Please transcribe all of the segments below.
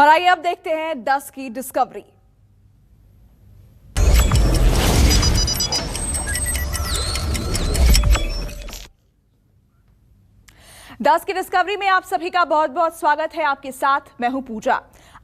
और आइए अब देखते हैं 10 की डिस्कवरी। दस की डिस्कवरी में आप सभी का बहुत बहुत स्वागत है। आपके साथ मैं हूं पूजा।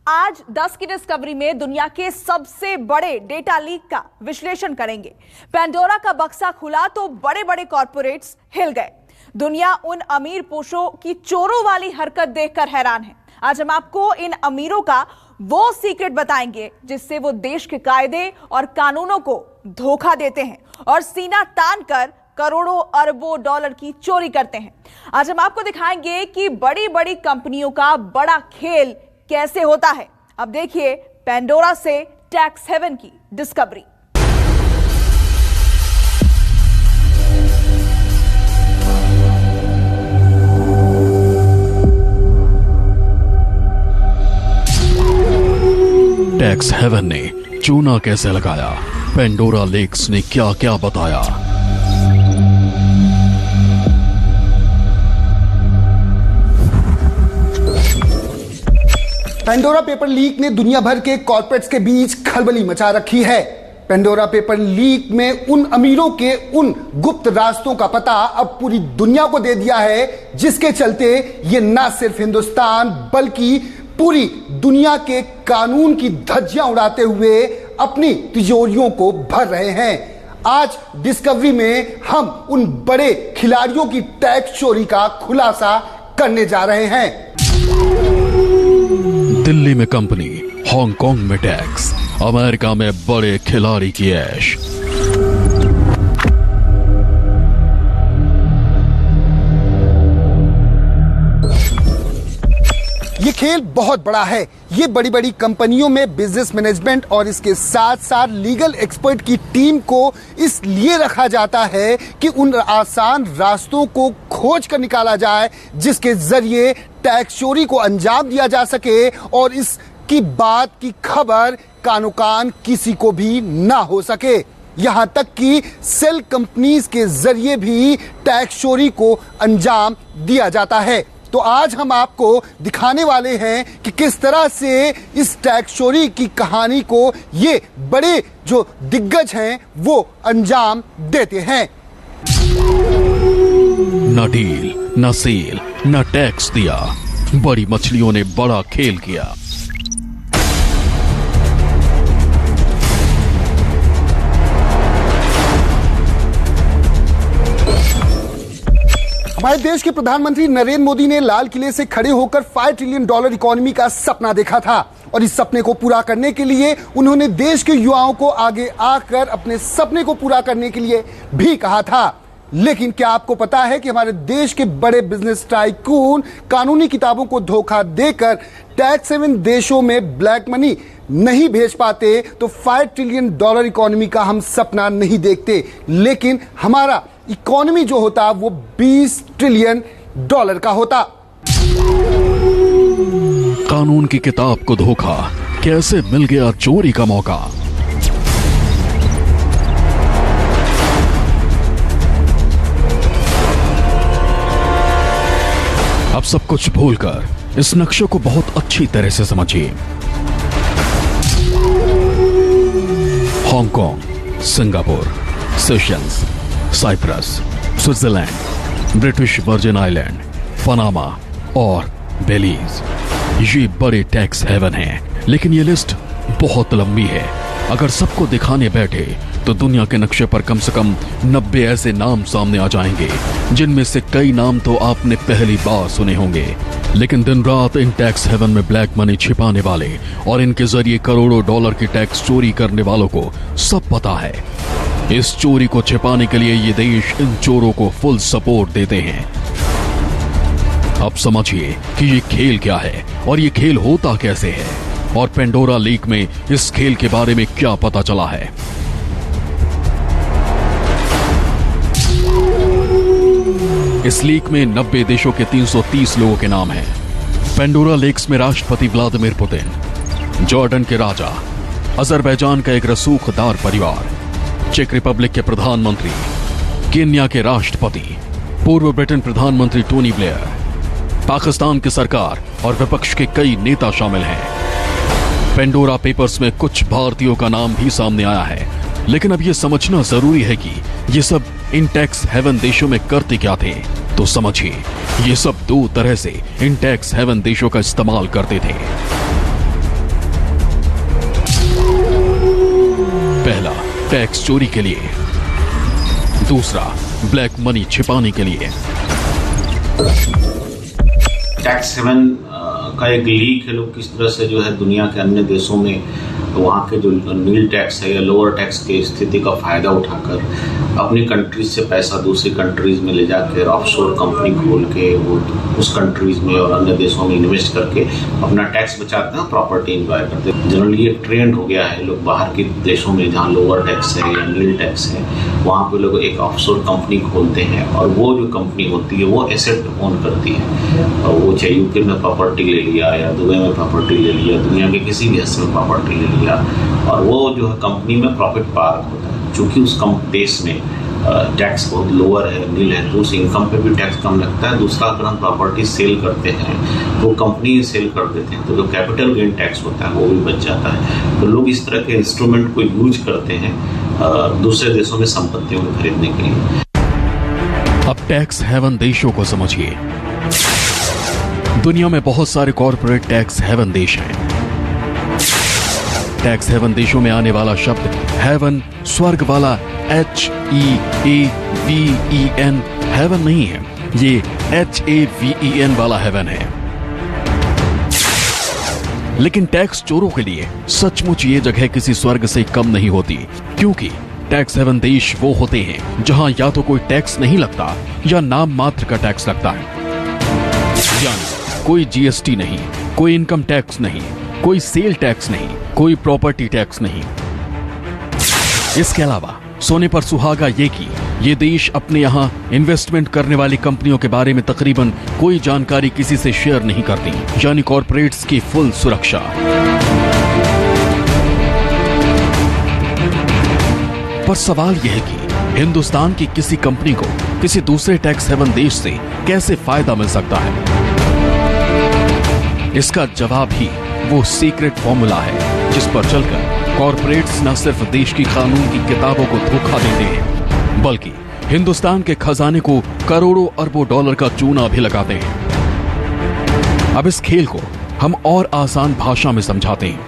आज 10 की डिस्कवरी में दुनिया के सबसे बड़े डेटा लीक का विश्लेषण करेंगे। पेंडोरा का बक्सा खुला तो बड़े बड़े कॉर्पोरेट्स हिल गए। दुनिया उन अमीर पोशों की चोरों वाली हरकत देखकर हैरान है। आज हम आपको इन अमीरों का वो सीक्रेट बताएंगे जिससे वो देश के कायदे और कानूनों को धोखा देते हैं और सीना तान कर करोड़ों अरबों डॉलर की चोरी करते हैं। आज हम आपको दिखाएंगे कि बड़ी बड़ी कंपनियों का बड़ा खेल कैसे होता है। अब देखिए पेंडोरा से टैक्स हेवन की डिस्कवरी। टैक्स हेवन ने चूना कैसे लगाया, पेंडोरा लीक्स ने क्या क्या बताया। पेंडोरा पेपर लीक ने दुनिया भर के कॉर्पोरेट्स के बीच खलबली मचा रखी है। पेंडोरा पेपर लीक में उन अमीरों के उन गुप्त रास्तों का पता अब पूरी दुनिया को दे दिया है, जिसके चलते ये न सिर्फ हिंदुस्तान बल्कि पूरी दुनिया के कानून की धज्जियां उड़ाते हुए अपनी तिजोरियों को भर रहे हैं। आज डिस्कवरी में हम उन बड़े खिलाड़ियों की टैक्स चोरी का खुलासा करने जा रहे हैं। दिल्ली में कंपनी, हांगकांग में टैक्स, अमेरिका में बड़े खिलाड़ी की ऐश। ये खेल बहुत बड़ा है। ये बड़ी बड़ी कंपनियों में बिजनेस मैनेजमेंट और इसके साथ साथ लीगल एक्सपर्ट की टीम को इसलिए रखा जाता है कि उन आसान रास्तों को खोज कर निकाला जाए जिसके जरिए टैक्स चोरी को अंजाम दिया जा सके और इसकी बात की खबर कानो कान किसी को भी ना हो सके। यहां तक कि सेल कंपनीज के जरिए भी टैक्स चोरी को अंजाम दिया जाता है। तो आज हम आपको दिखाने वाले हैं कि किस तरह से इस टैक्स चोरी की कहानी को ये बड़े जो दिग्गज हैं वो अंजाम देते हैं। न डील, न सेल, न टैक्स दिया, बड़ी मछलियों ने बड़ा खेल किया। हमारे देश के प्रधानमंत्री नरेंद्र मोदी ने लाल किले से खड़े होकर $5 ट्रिलियन इकोनॉमी का सपना देखा था और इस सपने को पूरा करने के लिए उन्होंने देश के युवाओं को आगे आकर अपने सपने को पूरा करने के लिए भी कहा था। लेकिन क्या आपको पता है कि हमारे देश के बड़े बिजनेस टाइकून कानूनी किताबों को धोखा देकर टैक्स हेवन देशों में ब्लैक मनी नहीं भेज पाते तो $5 ट्रिलियन इकोनॉमी का हम सपना नहीं देखते। लेकिन हमारा इकोनॉमी जो होता वो $20 ट्रिलियन का होता। कानून की किताब को धोखा, कैसे मिल गया चोरी का मौका। अब सब कुछ भूलकर इस नक्शे को बहुत अच्छी तरह से समझिए। Hong Kong, Singapore, Seychelles, Cyprus, Switzerland, British Virgin Island, Panama और बेलीज, ये बड़े टैक्स हेवन हैं। लेकिन ये लिस्ट बहुत लंबी है। अगर सबको दिखाने बैठे तो दुनिया के नक्शे पर कम से कम 90 ऐसे नाम सामने आ जाएंगे जिनमें से कई नाम तो आपने पहली बार सुने होंगे। लेकिन दिन रात इन टैक्स हेवन में ब्लैक मनी छिपाने वाले और इनके जरिए करोड़ों डॉलर की टैक्स चोरी करने वालों को सब पता है। इस चोरी को छिपाने के लिए ये देश इन चोरों को फुल सपोर्ट देते हैं। अब समझिए कि ये खेल क्या है और ये खेल होता कैसे है और पेंडोरा लीक में इस खेल के बारे में क्या पता चला है। इस लीक में 90 देशों के 330 लोगों के नाम हैं। पेंडोरा लीक्स में राष्ट्रपति व्लादिमीर पुतिन, जॉर्डन के राजा, अजरबैजान का एक रसूखदार परिवार, चेक रिपब्लिक के प्रधानमंत्री, केन्या के राष्ट्रपति, पूर्व ब्रिटेन प्रधानमंत्री टोनी ब्लेयर, पाकिस्तान की सरकार और विपक्ष के कई नेता शामिल हैं। पेंडोरा पेपर्स में कुछ भारतीयों का नाम भी सामने आया है, लेकिन अब यह समझना जरूरी है कि ये सब इन टैक्स हेवन देशों में करते क्या थे। तो समझिए, ये सब दो तरह से इन टैक्स हेवन देशों का इस्तेमाल करते थे। पहला, टैक्स चोरी के लिए। दूसरा, ब्लैक मनी छिपाने के लिए। टैक्स हेवन का एक लीक है, लोग किस तरह से जो है दुनिया के अन्य देशों में वहाँ के जो नील टैक्स है या लोअर टैक्स की स्थिति का फायदा उठाकर अपनी कंट्रीज से पैसा दूसरी कंट्रीज में ले जाकर ऑफशोर कंपनी खोल के वो उस कंट्रीज में और अन्य देशों में इन्वेस्ट करके अपना टैक्स बचाते हैं, प्रॉपर्टी इंजॉय करते हैं। जनरली ये ट्रेंड हो गया है, लोग बाहर के देशों में जहाँ लोअर टैक्स है या नील टैक्स है वहाँ पे लोग एक ऑफशोर कंपनी खोलते हैं और वो जो कंपनी होती है वो एसेट ओन करती है और वो चाहे यूके में प्रॉपर्टी ले लिया या दुबई में प्रॉपर्टी ले लिया, दुनिया के किसी भी हिस्से में प्रॉपर्टी ले लिया और वो जो है कंपनी में प्रॉफिट पार्क होता है। चूंकि उस देश में टैक्स बहुत लोअर है, नील है, तो उस इनकम पे भी टैक्स कम लगता है। दूसरा, अगर हम प्रॉपर्टी सेल करते हैं तो कंपनी सेल कर देते हैं तो जो कैपिटल गेन टैक्स होता है वो भी बच जाता है। तो लोग इस तरह के इंस्ट्रूमेंट को यूज करते हैं दूसरे देशों में संपत्तियों को खरीदने के लिए। अब टैक्स हेवन देशों को समझिए। दुनिया में बहुत सारे कॉर्पोरेट टैक्स हेवन देश हैं। टैक्स हेवन देशों में आने वाला शब्द हेवन, स्वर्ग वाला HEAVEN हेवन नहीं है, ये HAVEN वाला हेवन है। लेकिन टैक्स चोरों के लिए सचमुच ये जगह किसी स्वर्ग से कम नहीं होती, क्योंकि टैक्स हेवन देश वो होते हैं जहां या तो कोई टैक्स नहीं लगता या नाम मात्र का टैक्स लगता है। यानी कोई GST नहीं, कोई इनकम टैक्स नहीं, कोई सेल टैक्स नहीं, कोई प्रॉपर्टी टैक्स नहीं। इसके अलावा सोने पर सुहागा ये कि ये देश अपने यहां इन्वेस्टमेंट करने वाली कंपनियों के बारे में तकरीबन कोई जानकारी किसी से शेयर नहीं करती, यानी कॉर्पोरेट्स की फुल सुरक्षा। पर सवाल यह है कि हिंदुस्तान की किसी कंपनी को किसी दूसरे टैक्स हेवन देश से कैसे फायदा मिल सकता है? इसका जवाब ही वो सीक्रेट फॉर्मूला है जिस पर चलकर कॉर्पोरेट्स न सिर्फ देश की कानून की किताबों को धोखा देते हैं, बल्कि हिंदुस्तान के खजाने को करोड़ों अरबों डॉलर का चूना भी लगाते हैं। अब इस खेल को हम और आसान भाषा में समझाते हैं।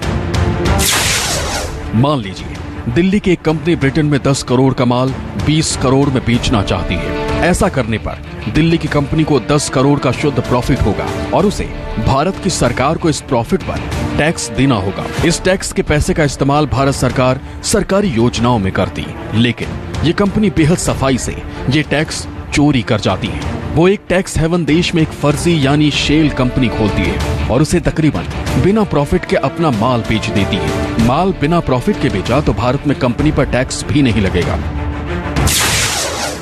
मान लीजिए दिल्ली की एक कंपनी ब्रिटेन में 10 करोड़ का माल 20 करोड़ में बेचना चाहती है। ऐसा करने पर दिल्ली की कंपनी को 10 करोड़ का शुद्ध प्रॉफिट होगा और उसे भारत की सरकार को इस प्रॉफिट पर टैक्स देना होगा। इस टैक्स के पैसे का इस्तेमाल भारत सरकार सरकारी योजनाओं में करती, लेकिन ये कंपनी बेहद सफाई से ये टैक्स चोरी कर जाती है। वो एक टैक्स हेवन देश में एक फर्जी यानी शेल कंपनी खोलती है और उसे तकरीबन बिना प्रॉफिट के अपना माल बेच देती है। माल बिना प्रॉफिट के बेचा तो भारत में कंपनी पर टैक्स भी नहीं लगेगा।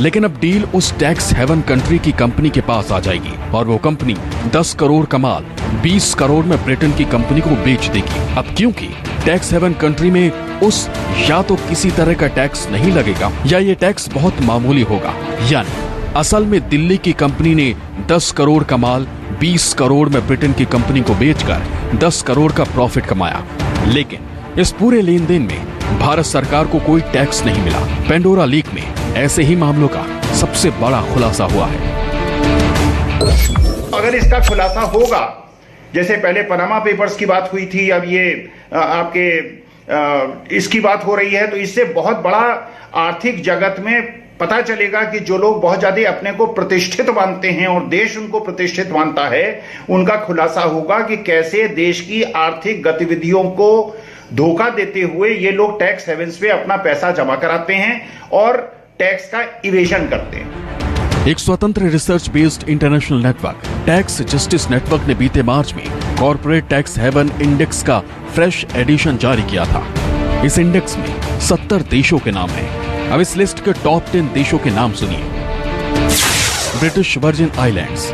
लेकिन अब डील उस टैक्स हेवन कंट्री की कंपनी के पास आ जाएगी और वो कंपनी 10 करोड़ का माल 20 करोड़ में ब्रिटेन की कंपनी को बेच देगी। अब क्योंकि टैक्स हेवन कंट्री में उस या तो किसी तरह का टैक्स नहीं लगेगा या ये टैक्स बहुत मामूली होगा, यानी असल में दिल्ली की कंपनी ने 10 करोड़ का माल 20 करोड़ में ब्रिटेन की कंपनी को बेचकर 10 करोड़ का प्रॉफिट कमाया। लेकिन इस पूरे लेन देन में भारत सरकार को कोई टैक्स नहीं मिला। पेंडोरा लीक में ऐसे ही मामलों का सबसे बड़ा खुलासा हुआ है। अगर इसका खुलासा होगा, जैसे पहले पनामा पेपर्स की बात हुई थी, अब ये आपके इसकी बात हो रही है, तो इससे बहुत बड़ा आर्थिक जगत में पता चलेगा कि जो लोग बहुत ज्यादा अपने को प्रतिष्ठित मानते हैं और देश उनको प्रतिष्ठित मानता है, उनका खुलासा होगा कि कैसे देश की आर्थिक गतिविधियों को धोखा देते हुए ये लोग टैक्स हेवेंस पे अपना पैसा जमा कराते हैं और टैक्स का इवेजन करते हैं। एक स्वतंत्र research based international network tax justice network ने बीते मार्च में कॉर्पोरेट टैक्स हेवन इंडेक्स का फ्रेश एडिशन जारी किया था। इस इंडेक्स में 70 देशों के नाम हैं। अब इस लिस्ट के टॉप 10 देशों के नाम सुनिए। British Virgin Islands,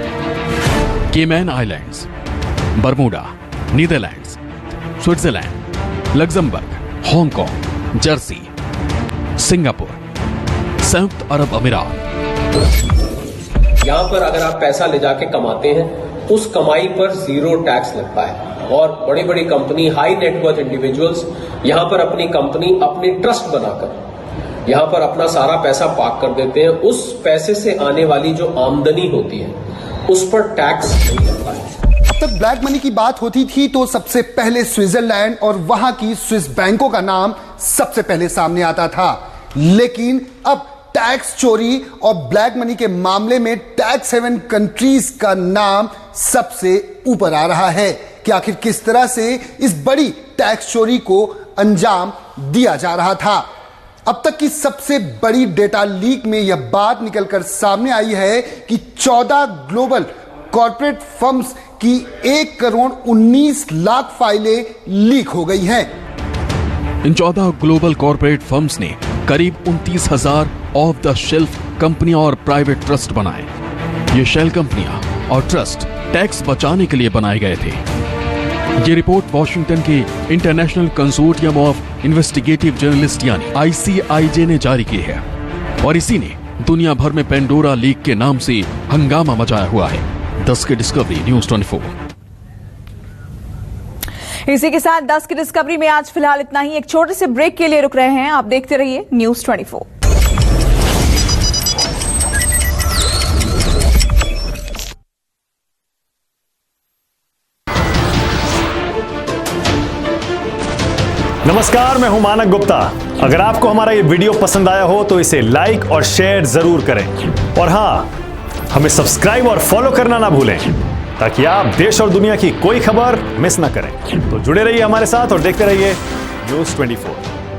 Cayman Islands, Bermuda, Netherlands, Switzerland, Luxembourg, Hong Kong, Jersey, Singapore, संयुक्त अरब अमीरात। यहाँ पर अगर आप पैसा ले जाके कमाते हैं उस कमाई पर 0 टैक्स लगता है। और बड़ी बड़ी कंपनी, हाई नेटवर्थ इंडिविजुअल्स यहां पर अपनी कंपनी, अपनी ट्रस्ट बनाकर यहां पर अपना सारा पैसा पार्क कर देते हैं। उस पैसे से आने वाली जो आमदनी होती है उस पर टैक्स नहीं लगता है। अब तक ब्लैक मनी की बात होती थी तो सबसे पहले स्विट्जरलैंड और वहां की स्विस बैंकों का नाम सबसे पहले सामने आता था, लेकिन अब टैक्स चोरी और ब्लैक मनी के मामले में टैक्स हेवन कंट्रीज का नाम सबसे ऊपर आ रहा है कि आखिर किस तरह से इस बड़ी टैक्स चोरी को अंजाम दिया जा रहा था। अब तक की सबसे बड़ी डेटा लीक में यह बात निकलकर सामने आई है कि 14 ग्लोबल कॉर्पोरेट फर्म्स की 1 करोड़ 19 लाख फाइलें लीक हो गई हैं। इन 14 ग्लोबल कॉर्पोरेट फर्म्स ने करीब 29,000 ऑफ द शेल्फ कंपनियां और प्राइवेट ट्रस्ट बनाए। ये शेल कंपनियां और ट्रस्ट टैक्स बचाने के लिए बनाए गए थे। ये रिपोर्ट वॉशिंगटन के international consortium of investigative journalist यानी ICIJ ने जारी की है और इसी ने दुनिया भर में पेंडोरा लीक के नाम से हंगामा मचाया हुआ है। 10 की डिस्कवरी न्यूज़ 24। इसी के साथ 10 की डिस्कवरी में आज फिलहाल इतना ही। एक छोटे से ब्रेक के लिए रुक रहे हैं, आप देखते रहिए न्यूज़ 24। नमस्कार, मैं हूं मानक गुप्ता। अगर आपको हमारा ये वीडियो पसंद आया हो तो इसे लाइक और शेयर जरूर करें और हां, हमें सब्सक्राइब और फॉलो करना ना भूलें ताकि आप देश और दुनिया की कोई खबर मिस ना करें। तो जुड़े रहिए हमारे साथ और देखते रहिए न्यूज़ 24।